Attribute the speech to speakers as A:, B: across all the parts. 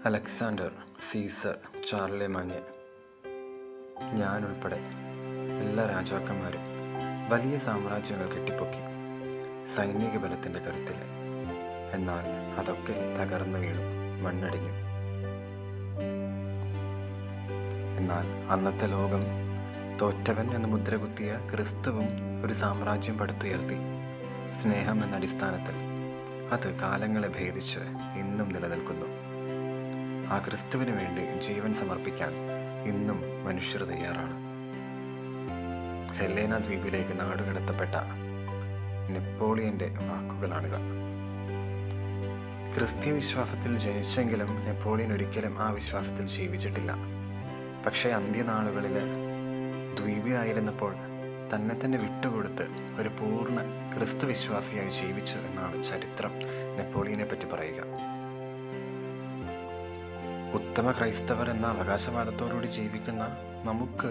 A: Alexander, Caesar, ചാർലെമാഞ്ഞ്, ഞാനുൾപ്പെടെ എല്ലാ രാജാക്കന്മാരും വലിയ സാമ്രാജ്യങ്ങൾ കെട്ടിപ്പൊക്കി സൈനിക ബലത്തിൻ്റെ കരുത്തിൽ. എന്നാൽ അതൊക്കെ തകർന്നു വീണു, മണ്ണടിഞ്ഞു. എന്നാൽ അന്നത്തെ ലോകം തോറ്റവൻ എന്ന് മുദ്രകുത്തിയ ക്രിസ്തുവും ഒരു സാമ്രാജ്യം പടുത്തുയർത്തി. സ്നേഹം എന്ന അടിസ്ഥാനത്തിൽ അത് കാലങ്ങളെ ഭേദിച്ച് ഇന്നും നിലനിൽക്കുന്നു. ആ ക്രിസ്തുവിന് വേണ്ടി ജീവൻ സമർപ്പിക്കാൻ ഇന്നും മനുഷ്യർ തയ്യാറാണ്. ഹെലേന ദ്വീപിലേക്ക് നാടുകടത്തപ്പെട്ട നെപ്പോളിയന്റെ വാക്കുകളാണിവ. ക്രിസ്തീയ വിശ്വാസത്തിൽ ജനിച്ചെങ്കിലും നെപ്പോളിയൻ ഒരിക്കലും ആ വിശ്വാസത്തിൽ ജീവിച്ചിട്ടില്ല. പക്ഷേ അന്ത്യനാളുകളിൽ ദ്വീപിലായിരുന്നപ്പോൾ തന്നെ വിട്ടുകൊടുത്ത് ഒരു പൂർണ്ണ ക്രിസ്തു വിശ്വാസിയായി ജീവിച്ചു എന്നാണ് ചരിത്രം നെപ്പോളിയനെ പറ്റി പറയുക. ഉത്തമ ക്രൈസ്തവർ എന്ന അവകാശവാദത്തോടുകൂടി ജീവിക്കുന്ന നമുക്ക്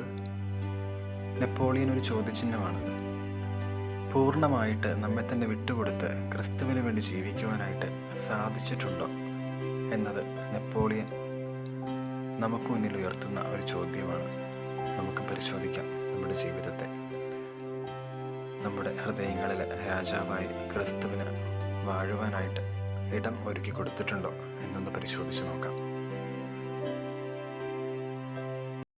A: നെപ്പോളിയൻ ഒരു ചോദ്യചിഹ്നമാണ്. പൂർണ്ണമായിട്ട് നമ്മെ തന്നെ വിട്ടുകൊടുത്ത് ക്രിസ്തുവിന് വേണ്ടി ജീവിക്കുവാനായിട്ട് സാധിച്ചിട്ടുണ്ടോ എന്നത് നെപ്പോളിയൻ നമുക്ക് മുന്നിൽ ഉയർത്തുന്ന ഒരു ചോദ്യമാണ്. നമുക്ക് പരിശോധിക്കാം നമ്മുടെ ജീവിതത്തെ. നമ്മുടെ ഹൃദയങ്ങളിൽ രാജാവായി ക്രിസ്തുവിന് വാഴുവാനായിട്ട് ഇടം ഒരുക്കി കൊടുത്തിട്ടുണ്ടോ എന്നൊന്ന് പരിശോധിച്ച് നോക്കാം.